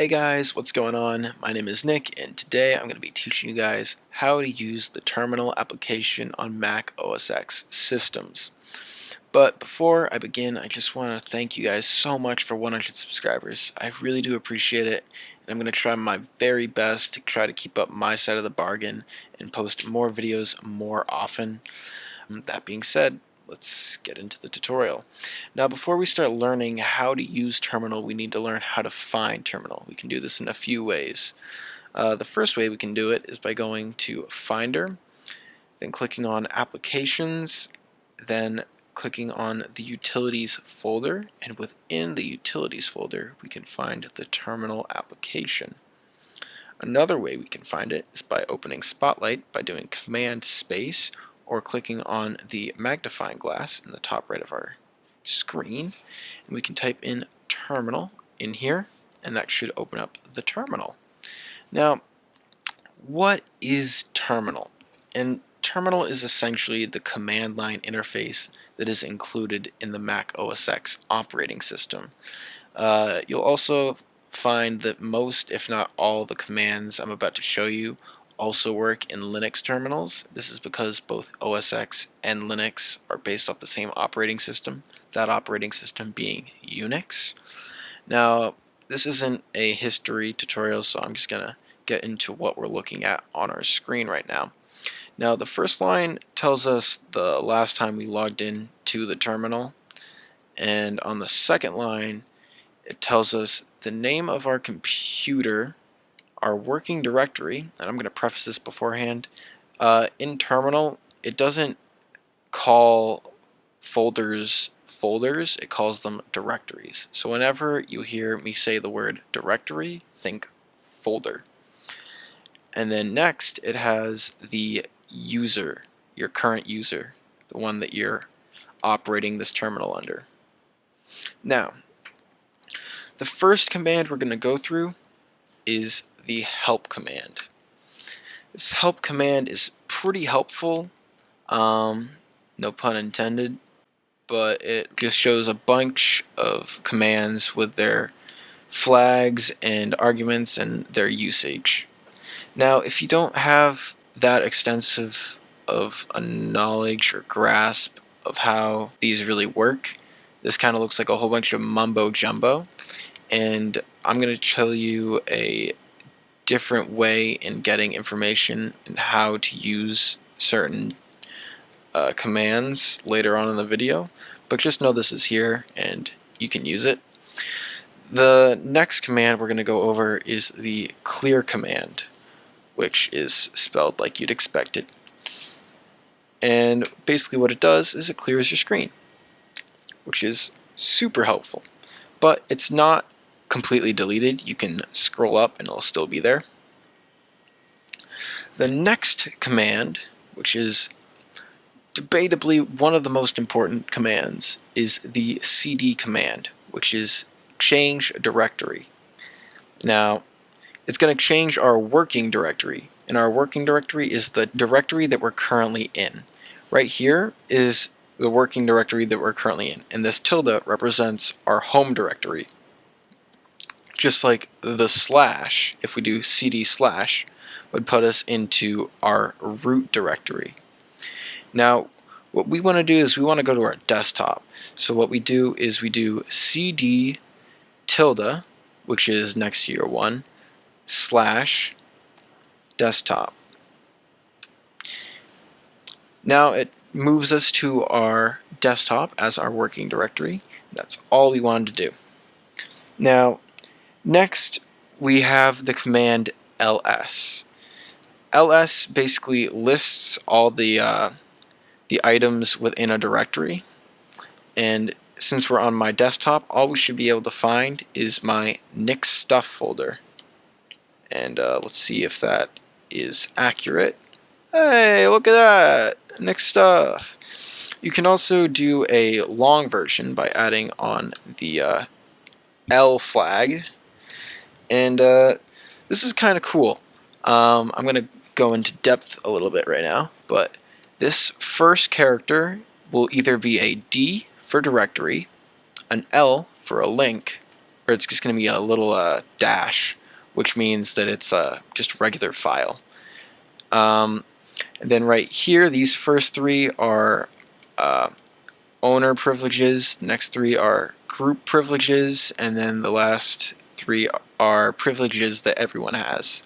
Hey guys, what's going on? My name is Nick, and today I'm going to be teaching you guys how to use the terminal application on Mac OS X systems. But before I begin, I just want to thank you guys so much for 100 subscribers. I really do appreciate it, and I'm going to try my very best to try to keep up my side of the bargain and post more videos more often. That being said, let's get into the tutorial. Now, before we start learning how to use terminal, we need to learn how to find terminal. We can do this in a few ways. The first way we can do it is by going to Finder, then clicking on Applications, then clicking on the Utilities folder, and within the Utilities folder we can find the terminal application. Another way we can find it is by opening Spotlight by doing Command Space or clicking on the magnifying glass in the top right of our screen, and we can type in terminal in here, and that should open up the terminal. Now, what is terminal? And terminal is essentially the command line interface that is included in the Mac OS X operating system. You'll also find that most, if not all, the commands I'm about to show you also work in Linux terminals. This is because both OS X and Linux are based off the same operating system, that operating system being Unix. Now, this isn't a history tutorial, so I'm just going to get into what we're looking at on our screen right now. Now, the first line tells us the last time we logged in to the terminal, and on the second line it tells us the name of our computer, our working directory, and I'm going to preface this beforehand. In terminal, it doesn't call folders, it calls them directories. So whenever you hear me say the word directory, think folder. And then next it has the user, your current user, the one that you're operating this terminal under. Now, the first command we're going to go through is the help command. This help command is pretty helpful, no pun intended, but it just shows a bunch of commands with their flags and arguments and their usage. Now, if you don't have that extensive of a knowledge or grasp of how these really work, this kind of looks like a whole bunch of mumbo jumbo, and I'm going to show you a different way in getting information and how to use certain commands later on in the video, but just know this is here and you can use it. The next command we're going to go over is the clear command, which is spelled like you'd expect it. And basically what it does is it clears your screen, which is super helpful. But it's not completely deleted. You can scroll up and it'll still be there. The next command, which is debatably one of the most important commands, is the cd command, which is change directory. Now, it's going to change our working directory, and our working directory is the directory that we're currently in. Right here is the working directory that we're currently in, and this tilde represents our home directory. Just like the slash, if we do cd slash, would put us into our root directory. Now, what we want to do is we want to go to our desktop. So what we do is we do cd tilde, which is next to your 1, slash desktop. Now it moves us to our desktop as our working directory. That's all we wanted to do. Now, next we have the command ls. ls basically lists all the items within a directory, and since we're on my desktop, all we should be able to find is my Nick stuff folder. And let's see if that is accurate. Hey, look at that! Nick stuff! You can also do a long version by adding on the L flag, and this is kind of cool. I'm going to go into depth a little bit right now, but this first character will either be a D for directory, an L for a link, or it's just going to be a little dash, which means that it's just a regular file. And then right here, these first three are owner privileges, the next three are group privileges, and then the last three are privileges that everyone has.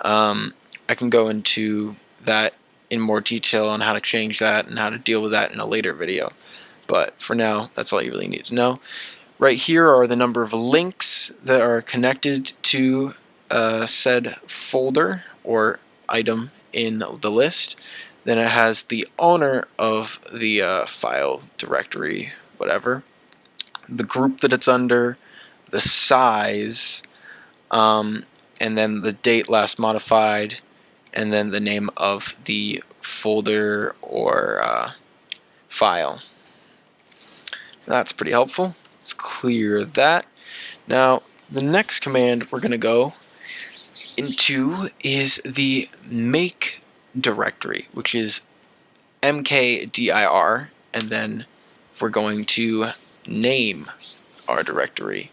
I can go into that in more detail on how to change that and how to deal with that in a later video. But for now, that's all you really need to know. Right here are the number of links that are connected to said folder or item in the list. Then it has the owner of the file, directory, whatever, the group that it's under, the size, and then the date last modified, and then the name of the folder or file. That's pretty helpful. Let's clear that. Now, the next command we're going to go into is the make directory, which is mkdir, and then we're going to name our directory.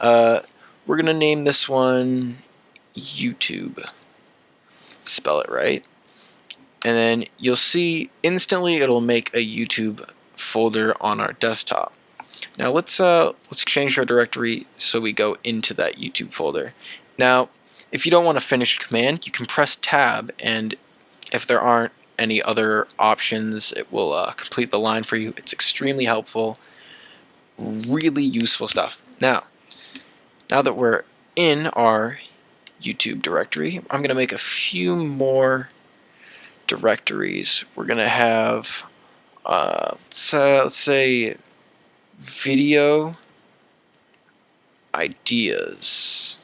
We're going to name this one YouTube. Spell it right. And then you'll see instantly it'll make a YouTube folder on our desktop. Now let's change our directory so we go into that YouTube folder. Now, if you don't want to finish a command, you can press Tab, and if there aren't any other options, it will complete the line for you. It's extremely helpful, really useful stuff. Now that we're in our YouTube directory, I'm going to make a few more directories. We're going to have, let's say, video ideas.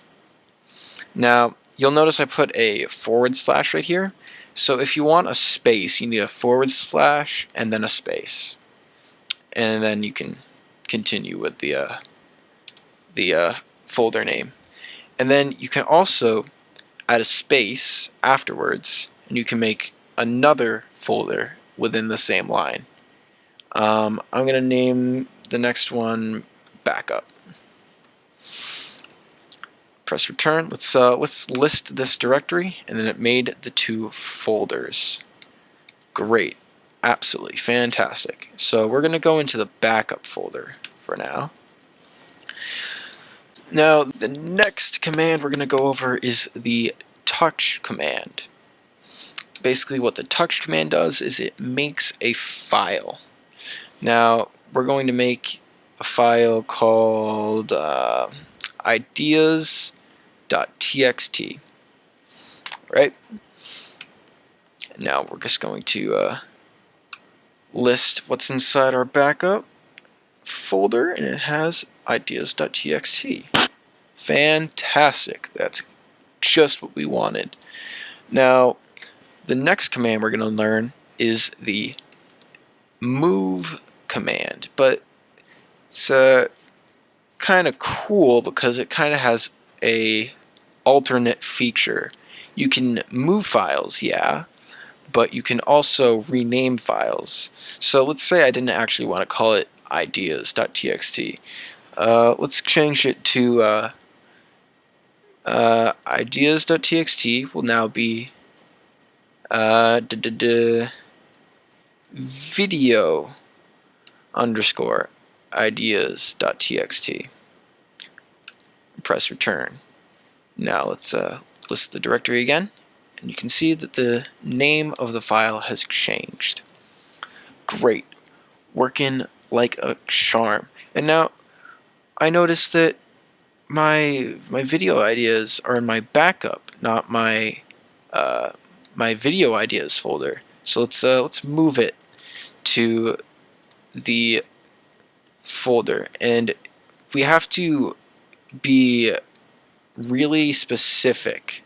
Now, you'll notice I put a / right here. So if you want a space, you need a / and then a space. And then you can continue with the folder name. And then you can also add a space afterwards, and you can make another folder within the same line. I'm going to name the next one backup. Press return. Let's list this directory, and then it made the two folders. Great, absolutely fantastic. So we're going to go into the backup folder for now. Now the next command we're going to go over is the touch command. Basically what the touch command does is it makes a file. Now we're going to make a file called ideas.txt, right? Now we're just going to list what's inside our backup folder, and it has ideas.txt. Fantastic. That's just what we wanted. Now, the next command we're going to learn is the move command, but it's kind of cool because it kind of has a alternate feature. You can move files, yeah, but you can also rename files. So let's say I didn't actually want to call it ideas.txt. Let's change it to ideas.txt will now be video underscore ideas.txt. Press return. Now let's list the directory again, and you can see that the name of the file has changed. Great, working like a charm. And now I notice that my video ideas are in my backup, not my my video ideas folder. So let's move it to the folder, and we have to be really specific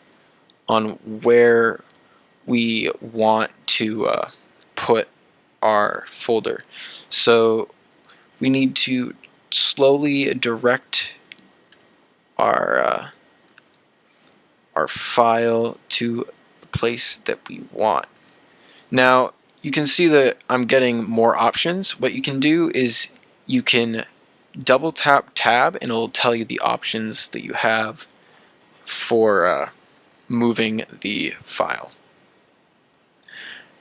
on where we want to put our folder. So we need to slowly direct our file to the place that we want. Now you can see that I'm getting more options. What you can do is you can double tap tab and it'll tell you the options that you have for moving the file.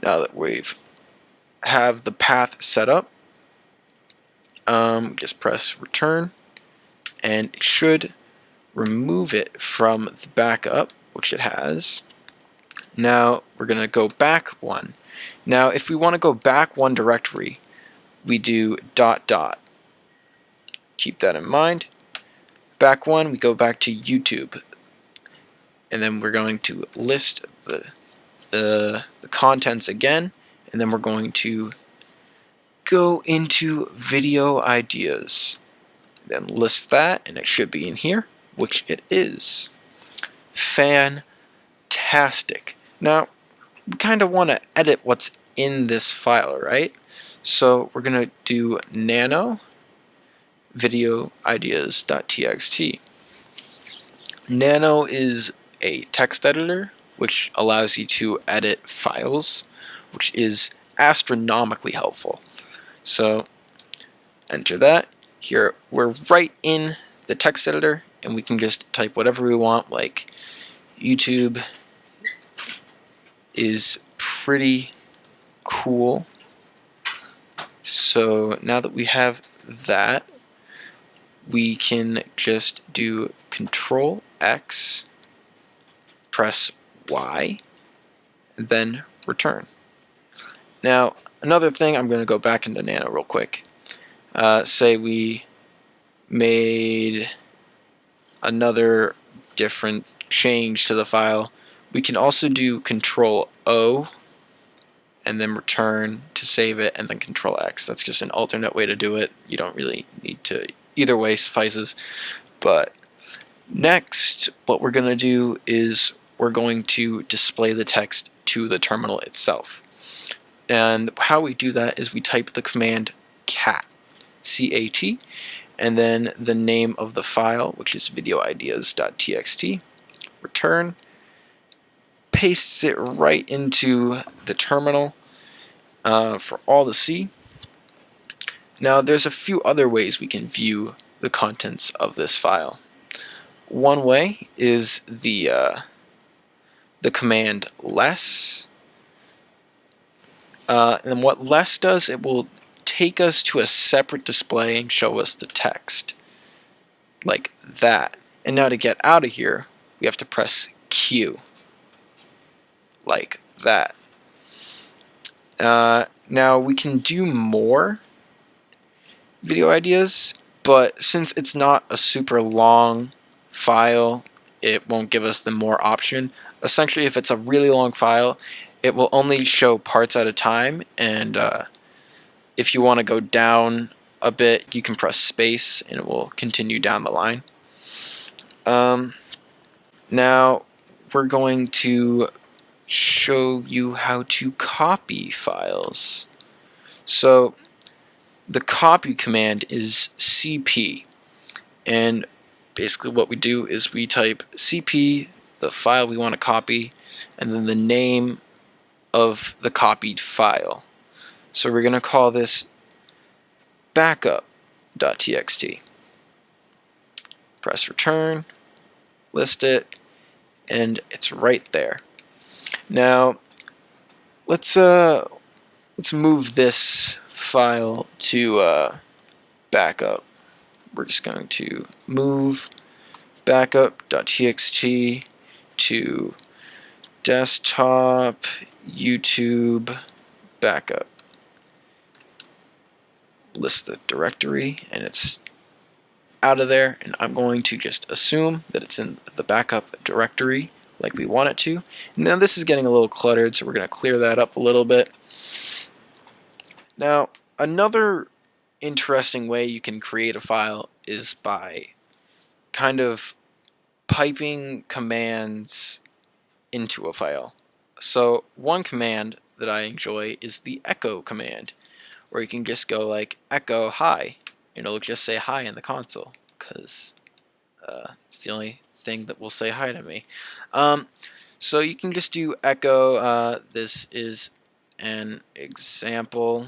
Now that we've have the path set up, just press return and it should remove it from the backup, which it has. Now we're going to go back one. Now if we want to go back one directory, we do ... Keep that in mind. Back one, we go back to YouTube, and then we're going to list the contents again, and then we're going to go into video ideas, then list that, and it should be in here, which it is. Fantastic. Now we kind of want to edit what's in this file, right? So we're going to do nano video ideas.txt. Nano is a text editor which allows you to edit files, which is astronomically helpful. So enter that. Here we're right in the text editor and we can just type whatever we want, like YouTube is pretty cool. So now that we have that, we can just do Control X, press Y, and then return. Now, another thing, I'm going to go back into Nano real quick. Say we made another different change to the file. We can also do Control O and then return to save it, and then Control X. That's just an alternate way to do it. You don't really need to, either way suffices. But next, what we're going to do is we're going to display the text to the terminal itself. And how we do that is we type the command cat, C-A-T, and then the name of the file, which is videoideas.txt, return, pastes it right into the terminal for all to see. Now there's a few other ways we can view the contents of this file. One way is the command less, and what less does, it will take us to a separate display and show us the text like that. And now to get out of here, we have to press Q like that. Now we can do more video ideas, but since it's not a super long file, it won't give us the more option. Essentially, if it's a really long file, it will only show parts at a time, and if you want to go down a bit, you can press space and it will continue down the line. Now we're going to show you how to copy files. So the copy command is CP, and basically what we do is we type CP, the file we want to copy, and then the name of the copied file. So we're going to call this backup.txt. Press return, list it, and it's right there. Now let's move this file to backup. We're just going to move backup.txt to desktop YouTube backup. List the directory, and it's out of there, and I'm going to just assume that it's in the backup directory like we want it to. Now this is getting a little cluttered, so we're going to clear that up a little bit. Now another interesting way you can create a file is by kind of piping commands into a file. So one command that I enjoy is the echo command, where you can just go like echo hi, and it'll just say hi in the console, because it's the only thing that will say hi to me. So you can just do echo, this is an example,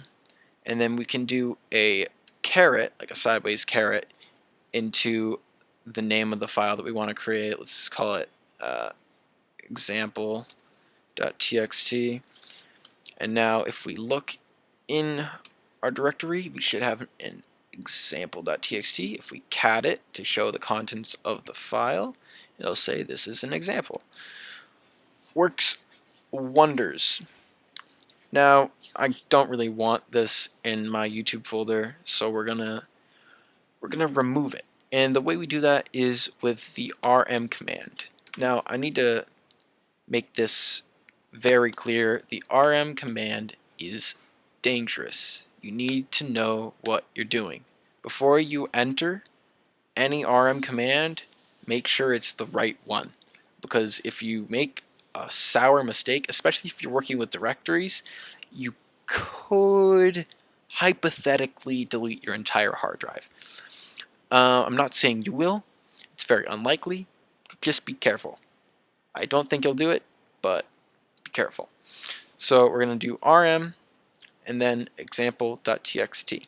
and then we can do a caret, like a sideways caret, into the name of the file that we want to create. Let's call it example.txt. And now if we look in our directory, we should have an example.txt. If we cat it to show the contents of the file, it'll say this is an example. Works wonders. Now, I don't really want this in my YouTube folder, so we're gonna remove it. And the way we do that is with the rm command. Now, I need to make this very clear. The rm command is dangerous. You need to know what you're doing. Before you enter any rm command, make sure it's the right one. Because if you make a sour mistake, especially if you're working with directories, you could hypothetically delete your entire hard drive. I'm not saying you will. It's very unlikely. Just be careful. I don't think you'll do it, but be careful. So we're going to do rm and then example.txt.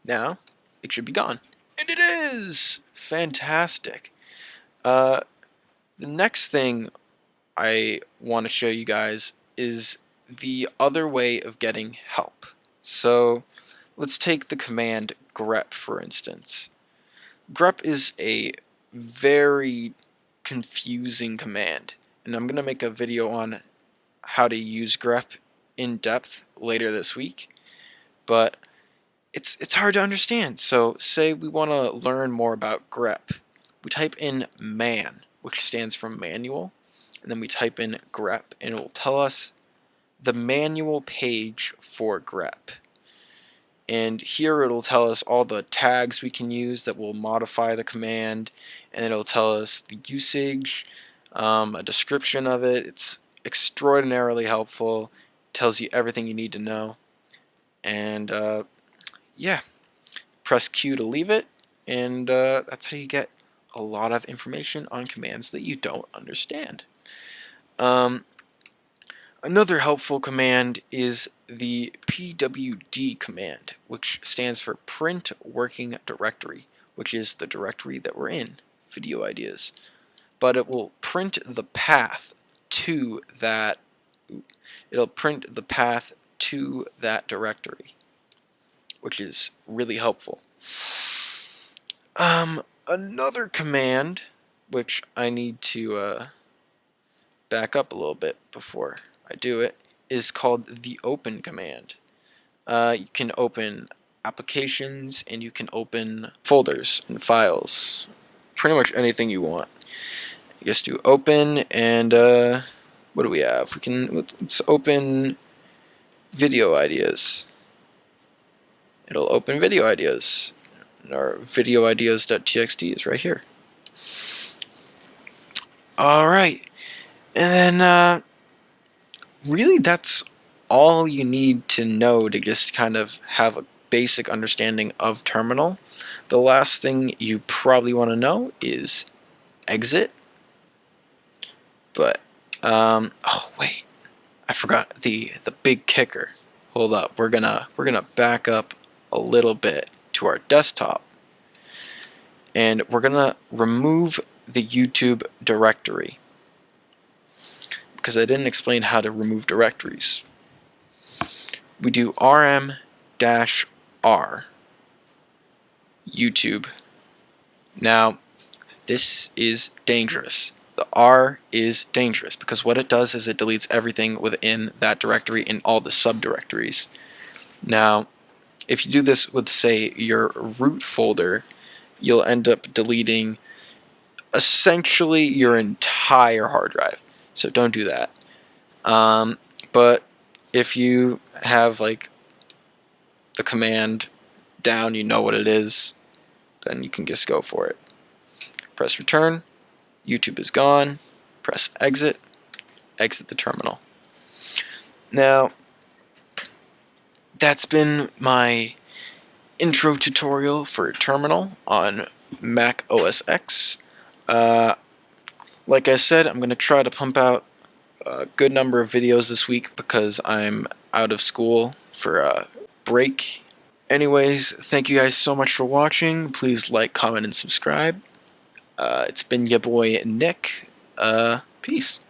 Now it should be gone. And it is! Fantastic. The next thing I want to show you guys is the other way of getting help. So let's take the command grep, for instance. Grep is a very confusing command, and I'm going to make a video on how to use grep in depth later this week, but it's hard to understand. So say we want to learn more about grep. We type in man, which stands for manual, and then we type in grep, and it will tell us the manual page for grep. And here it'll tell us all the tags we can use that will modify the command, and it'll tell us the usage, a description of it. It's extraordinarily helpful. It tells you everything you need to know. And yeah, press Q to leave it, and that's how you get a lot of information on commands that you don't understand. Another helpful command is the pwd command, which stands for print working directory, which is the directory that we're in, video ideas. But it will print the path to that. It'll print the path to that directory, which is really helpful. Another command, which I need to back up a little bit before I do it, is called the open command. You can open applications and you can open folders and files, pretty much anything you want. You just do open, and what do we have? Let's open video ideas. It'll open video ideas. And our videoideas.txt is right here. Alright, and then really that's all you need to know to just kind of have a basic understanding of terminal. The last thing you probably want to know is exit. But oh wait, I forgot the big kicker. Hold up, we're gonna back up a little bit to our desktop, and we're gonna remove the YouTube directory, because I didn't explain how to remove directories. We do rm-r YouTube. Now this is dangerous. The R is dangerous because what it does is it deletes everything within that directory in all the subdirectories. Now if you do this with, say, your root folder, you'll end up deleting essentially your entire hard drive. So don't do that. But if you have like the command down, you know what it is, then you can just go for it. Press return, YouTube is gone, press exit, exit the terminal. Now, that's been my intro tutorial for terminal on Mac OS X. Like I said, I'm going to try to pump out a good number of videos this week because I'm out of school for a break. Anyways, thank you guys so much for watching. Please like, comment, and subscribe. It's been your boy Nick. Peace.